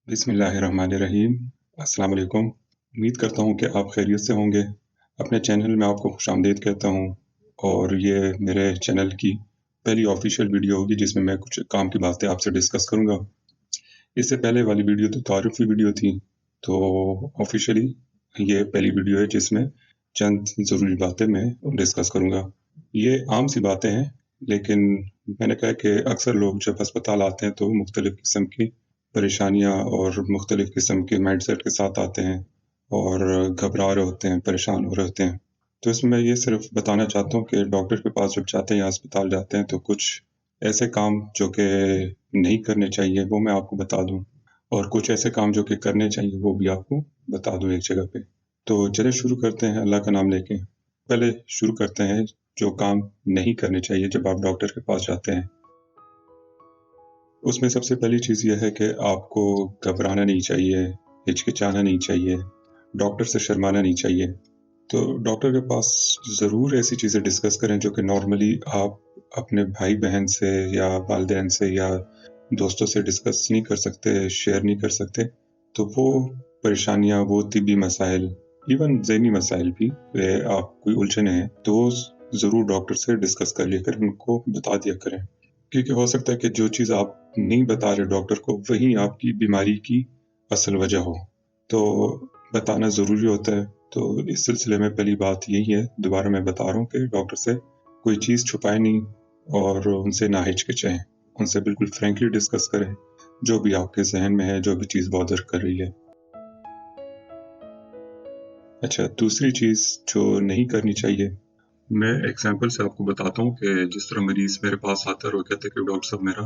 बिस्मिल्लाहिर्रहमानिर्रहीम। अस्सलाम वालेकुम। उम्मीद करता हूँ कि आप खैरियत से होंगे। अपने चैनल में आपको खुशामदीद कहता हूँ और ये मेरे चैनल की पहली ऑफ़िशियल वीडियो होगी जिसमें मैं कुछ काम की बातें आपसे डिस्कस करूँगा। इससे पहले वाली वीडियो तो तारुफ़ी वीडियो थी, तो ऑफ़िशियली ये पहली वीडियो है जिसमें चंद ज़रूरी बातें मैं डिस्कस करूँगा। ये आम सी बातें हैं, लेकिन मैंने कहा कि अक्सर लोग जब अस्पताल आते हैं तो मुख्तलिफ़ किस्म की परेशानियाँ और मुख्तलिफ़ किस्म के माइंडसेट के साथ आते हैं और घबरा रहे होते हैं, परेशान हो रहे होते हैं। तो इसमें मैं ये सिर्फ़ बताना चाहता हूँ कि डॉक्टर के पास जब जाते हैं या अस्पताल जाते हैं तो कुछ ऐसे काम जो कि नहीं करने चाहिए वो मैं आपको बता दूँ और कुछ ऐसे काम जो कि करने चाहिए वो भी आपको बता दूँ एक जगह पे। तो चलिए शुरू करते हैं अल्लाह का नाम लेके। पहले शुरू करते हैं जो काम नहीं करने चाहिए जब आप डॉक्टर के पास जाते हैं। उसमें सबसे पहली चीज़ ये है कि आपको घबराना नहीं चाहिए, हिचकिचाना नहीं चाहिए, डॉक्टर से शर्माना नहीं चाहिए। तो डॉक्टर के पास ज़रूर ऐसी चीज़ें डिस्कस करें जो कि नॉर्मली आप अपने भाई-बहन से या वालिदैन से या दोस्तों से डिस्कस नहीं कर सकते, शेयर नहीं कर सकते। तो वो परेशानियाँ, वो तिब्बी मसाइल, इवन ज़हनी मसाइल भी आप कोई उलझने हैं, तो वो ज़रूर डॉक्टर से डिस्कस कर लिया करें, उनको बता दिया करें। क्योंकि हो सकता है कि जो चीज़ आप नहीं बता रहे डॉक्टर को, वही आपकी बीमारी की असल वजह हो। तो बताना ज़रूरी होता है। तो इस सिलसिले में पहली बात यही है, दोबारा मैं बता रहा हूँ कि डॉक्टर से कोई चीज़ छुपाएँ नहीं और उनसे ना हिचकिचाएँ। उनसे बिल्कुल फ्रैंकली डिस्कस करें, जो भी आपके ज़हन में है, जो भी चीज़ बॉदर कर रही है। अच्छा, दूसरी चीज़ जो नहीं करनी चाहिए, मैं एग्ज़ाम्पल से आपको बताता हूँ कि जिस तरह मरीज़ मेरे पास आता है और वो कहते हैं कि डॉक्टर साहब मेरा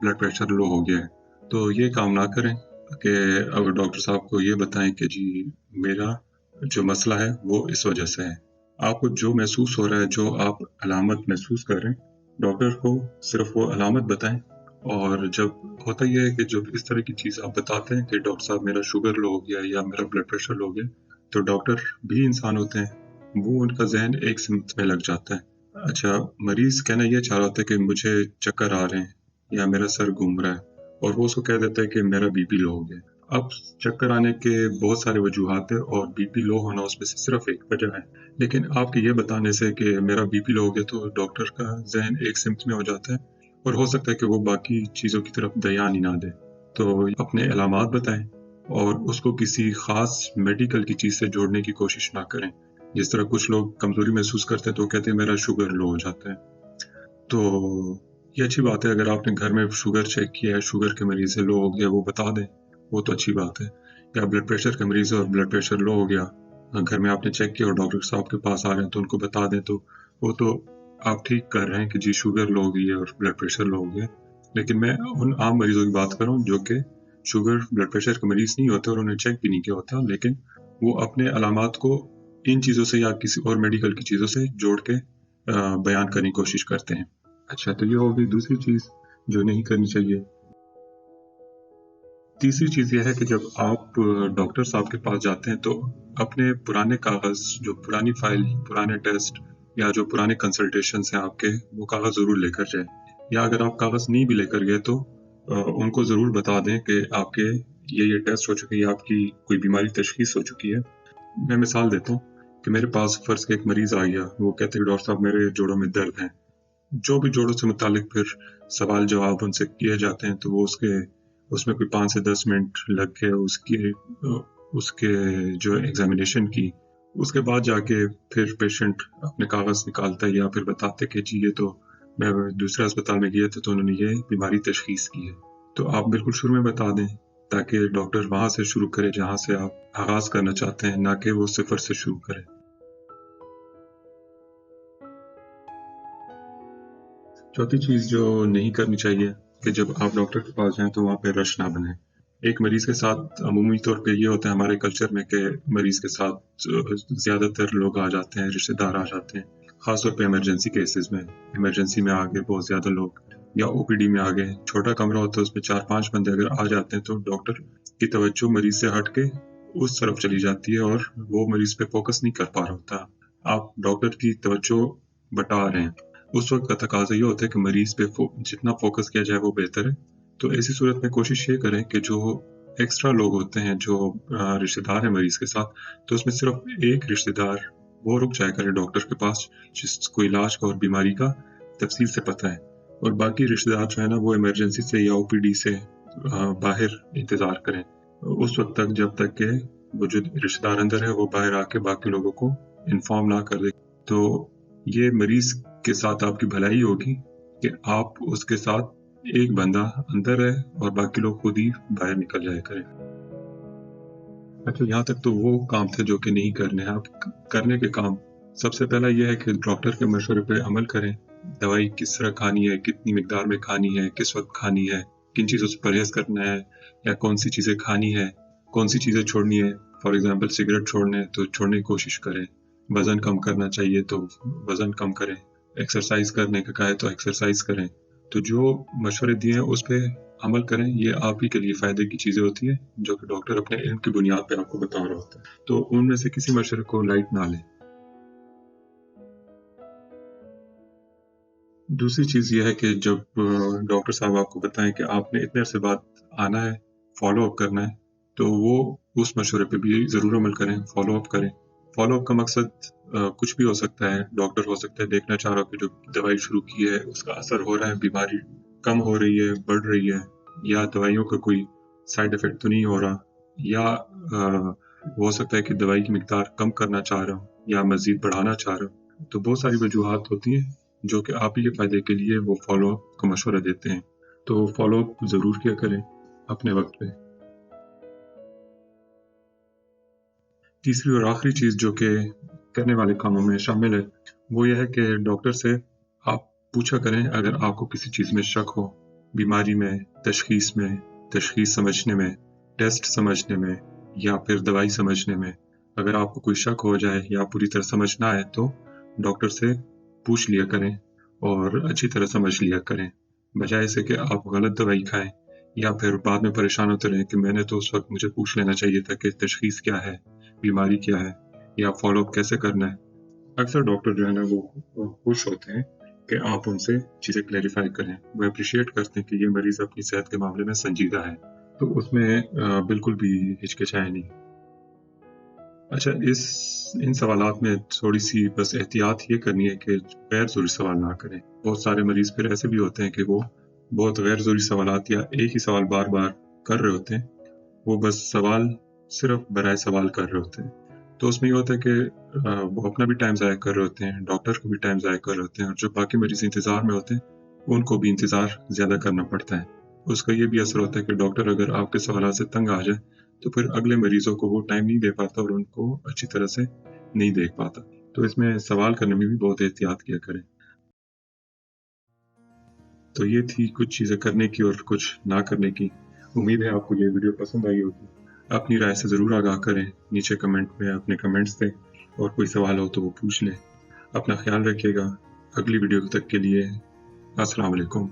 ब्लड प्रेशर लो हो गया है। तो ये काम ना करें कि अगर डॉक्टर साहब को ये बताएँ कि जी मेरा जो मसला है वो इस वजह से है। आपको जो महसूस हो रहा है, जो आप अलामत महसूस कर रहे हैं, डॉक्टर को सिर्फ़ वो अलामत बताएँ और जब होता ये है कि जब इस तरह की चीज़ आप बताते हैं कि डॉक्टर साहब मेरा शुगर लो हो गया या मेरा ब्लड प्रेशर लो हो गया, तो डॉक्टर भी इंसान होते हैं। वो उनका ज़हन एक सिमत में लग जाता है। अच्छा, मरीज़ कहना ये चाह रहा होता है कि मुझे चक्कर आ रहे हैं या मेरा सर घूम रहा है और वो उसको कह देता है कि मेरा बीपी लो हो गया। अब चक्कर आने के बहुत सारे वजूहात हैं और बीपी लो होना उसमें से सिर्फ़ एक वजह है। लेकिन आपके ये बताने से कि मेरा बीपी लो हो गया तो डॉक्टर का ज़हन एक सिमत में हो जाता है और हो सकता है कि वो बाकी चीज़ों की तरफ ध्यान ही ना दे। तो अपने अलामात बताएँ और उसको किसी ख़ास मेडिकल की चीज़ से जोड़ने की कोशिश ना करें। जिस तरह कुछ लोग कमज़ोरी महसूस करते हैं तो वो कहते हैं मेरा शुगर लो हो जाता है। तो ये अच्छी बात है अगर आपने घर में शुगर चेक किया है, शुगर के मरीज़ है, लो हो गया वो बता दें, वो तो अच्छी बात है। या ब्लड प्रेशर का मरीज़ है और ब्लड प्रेशर लो हो गया, घर में आपने चेक किया और डॉक्टर साहब के पास आ रहे हैं तो उनको बता दें तो वो तो आप ठीक कर रहे हैं कि जी शुगर लो हो गई है और ब्लड प्रेशर लो हो गया है। लेकिन मैं उन आम मरीज़ों की बात कर रहा हूँ जो कि शुगर, ब्लड प्रेशर के मरीज़ नहीं होते और उन्हें चेक भी नहीं किया होता, लेकिन वो अपने अलामात को इन चीज़ों से या किसी और मेडिकल की चीज़ों से जोड़ के बयान करने की कोशिश करते हैं। अच्छा, तो ये हो गई दूसरी चीज़ जो नहीं करनी चाहिए। तीसरी चीज़ ये है कि जब आप डॉक्टर साहब के पास जाते हैं तो अपने पुराने कागज़, जो पुरानी फ़ाइल, पुराने टेस्ट या जो पुराने कंसल्टेशंस हैं आपके, वो कागज़ ज़रूर लेकर जाएँ। या अगर आप कागज़ नहीं भी लेकर गए तो उनको ज़रूर बता दें कि आपके ये टेस्ट हो चुके हैं या आपकी कोई बीमारी तशख़ीस हो चुकी है। मैं मिसाल देता हूँ कि मेरे पास फ़र्ज़ के एक मरीज़ आ गया, वो कहते हैं डॉक्टर साहब मेरे जोड़ों में दर्द है। जो भी जोड़ों से मुतालिक फिर सवाल-जवाब उनसे किए जाते हैं, तो वो उसमें कोई 5 से 10 मिनट लग के उसके जो एग्ज़ामिनेशन की, उसके बाद जाके फिर पेशेंट अपने कागज़ निकालता है या फिर बताते हैं कि जी ये तो मैं दूसरे अस्पताल में गया था तो उन्होंने ये बीमारी तशख़ीस की है। तो आप बिल्कुल शुरू में बता दें ताकि डॉक्टर वहाँ से शुरू करे जहाँ से आप आगाज़ करना चाहते हैं, ना कि वो सिफ़र से शुरू करें। चौथी चीज़ जो नहीं करनी चाहिए कि जब आप डॉक्टर के पास जाएँ तो वहाँ पे रश ना बने। एक मरीज़ के साथ अमूमी तौर पे ये होता है हमारे कल्चर में कि मरीज़ के साथ ज़्यादातर लोग आ जाते हैं, रिश्तेदार आ जाते हैं। ख़ास तौर पे इमरजेंसी केसेज़ में। इमरजेंसी में आ गए बहुत ज़्यादा लोग या ओपीडी में आ गए। छोटा कमरा होता है उसमें 4-5 बंदे अगर आ जाते हैं तो डॉक्टर की तवज्जो मरीज़ से हट के उस तरफ चली जाती है और वो मरीज़ पे फ़ोकस नहीं कर पा रहा होता। आप डॉक्टर की तवज्जो बटा रहे हैं। उस वक़्त का तकाज़ा ये होता है कि मरीज़ पे जितना फ़ोकस किया जाए वो बेहतर है। तो ऐसी सूरत में कोशिश ये करें कि जो एक्स्ट्रा लोग होते हैं जो रिश्तेदार हैं मरीज के साथ, तो उसमें सिर्फ एक रिश्तेदार वो रुक जाया करे डॉक्टर के पास जिसको इलाज का और बीमारी का तफसील से पता है, और बाकी रिश्तेदार जो है ना वो इमरजेंसी से या ओपीडी से बाहर इंतज़ार करें उस वक्त तक जब तक कि वो जो रिश्तेदार अंदर है वो बाहर आके बाकी लोगों को इन्फॉर्म ना कर दे। तो ये मरीज के साथ आपकी भलाई होगी कि आप उसके साथ एक बंदा अंदर है और बाकी लोग खुद ही बाहर निकल जाया करें। अच्छा, यहाँ तक तो वो काम थे जो कि नहीं करने हैं। आप करने के काम सबसे पहला ये है कि डॉक्टर के मशवरे पे अमल करें। दवाई किस तरह खानी है, कितनी मिकदार में खानी है, किस वक्त खानी है, किन चीज़ों से परहेज करना है या कौन सी चीज़ें खानी है, कौन सी चीज़ें छोड़नी है। फॉर एग्जांपल सिगरेट छोड़ने हैं तो छोड़ने की कोशिश करें, वज़न कम करना चाहिए तो वज़न कम करें, एक्सरसाइज करने का कहा है तो एक्सरसाइज करें। तो जो मशवरे दिए हैं उस पे अमल करें। ये आप ही के लिए फ़ायदे की चीज़ें होती हैं जो कि डॉक्टर अपने इल्म की बुनियाद पे आपको बता रहा होता है। तो उनमें से किसी मशवरे को लाइट ना लें। दूसरी चीज़ ये है कि जब डॉक्टर साहब आपको बताएं कि आपने इतने अरसे बाद आना है, फॉलो अप करना है, तो वो उस मशवरे पे भी ज़रूर अमल करें, फॉलो अप करें। फॉलो अप का मकसद कुछ भी हो सकता है। डॉक्टर हो सकता है देखना चाह रहा हो कि जो दवाई शुरू की है उसका असर हो रहा है, बीमारी कम हो रही है, बढ़ रही है, या दवाइयों का कोई साइड इफ़ेक्ट तो नहीं हो रहा, या हो सकता है कि दवाई की मिकदार कम करना चाह रहा हूँ या मज़ीद बढ़ाना चाह रहा हूँ। तो बहुत सारी वजूहात होती हैं जो कि आप ही के फ़ायदे के लिए वो फॉलो अप का मशवरा देते हैं। तो फॉलो अप ज़रूर किया करें अपने वक्त पे। तीसरी और आखिरी चीज़ जो कि करने वाले कामों में शामिल है, वो ये है कि डॉक्टर से आप पूछा करें अगर आपको किसी चीज़ में शक हो, बीमारी में, तशख़ीस समझने में, टेस्ट समझने में या फिर दवाई समझने में। अगर आपको कोई शक हो जाए या पूरी तरह समझ ना आए तो डॉक्टर से पूछ लिया करें और अच्छी तरह समझ लिया करें। बजाय इसके कि आप गलत दवाई खाएँ या फिर बाद में परेशान होते रहें कि मैंने तो उस वक़्त मुझे पूछ लेना चाहिए था कि तशख़ीस क्या है, बीमारी क्या है या फ़ॉलो अप कैसे करना है। अक्सर डॉक्टर जो है ना वो खुश होते हैं कि आप उनसे चीज़ें क्लैरिफ़ाई करें। वो एप्रिशिएट करते हैं कि ये मरीज़ अपनी सेहत के मामले में संजीदा है। तो उसमें बिल्कुल भी हिचकिचाएँ नहीं। अच्छा, इन सवालात में थोड़ी-सी बस एहतियात ये करनी है कि गैर ज़रूरी सवाल ना करें। बहुत सारे मरीज़ फिर ऐसे भी होते हैं कि वो बहुत गैर ज़रूरी सवालात या एक ही सवाल बार-बार कर रहे होते हैं। वो बस सवाल सिर्फ़ बराए सवाल कर रहे होते हैं। तो उसमें ये होता है कि वो अपना भी टाइम ज़ाया कर रहे होते हैं, डॉक्टर को भी टाइम ज़ाया कर रहे होते हैं और जो बाकी मरीज़ इंतज़ार में होते हैं, उनको भी इंतज़ार ज़्यादा करना पड़ता है। उसका ये भी असर होता है कि डॉक्टर अगर आपके सवालात से तंग आ जाए, तो फिर अगले मरीज़ों को वो टाइम नहीं दे पाता और उनको अच्छी तरह से नहीं देख पाता। तो इसमें सवाल करने में भी बहुत एहतियात किया करें। तो ये थी कुछ चीज़ें करने की और कुछ ना करने की। उम्मीद है आपको ये वीडियो पसंद आई होगी। अपनी राय से ज़रूर आगाह करें, नीचे कमेंट में अपने कमेंट्स दें और कोई सवाल हो तो वो पूछ लें। अपना ख़्याल रखिएगा। अगली वीडियो तक के लिए अस्सलाम वालेकुम।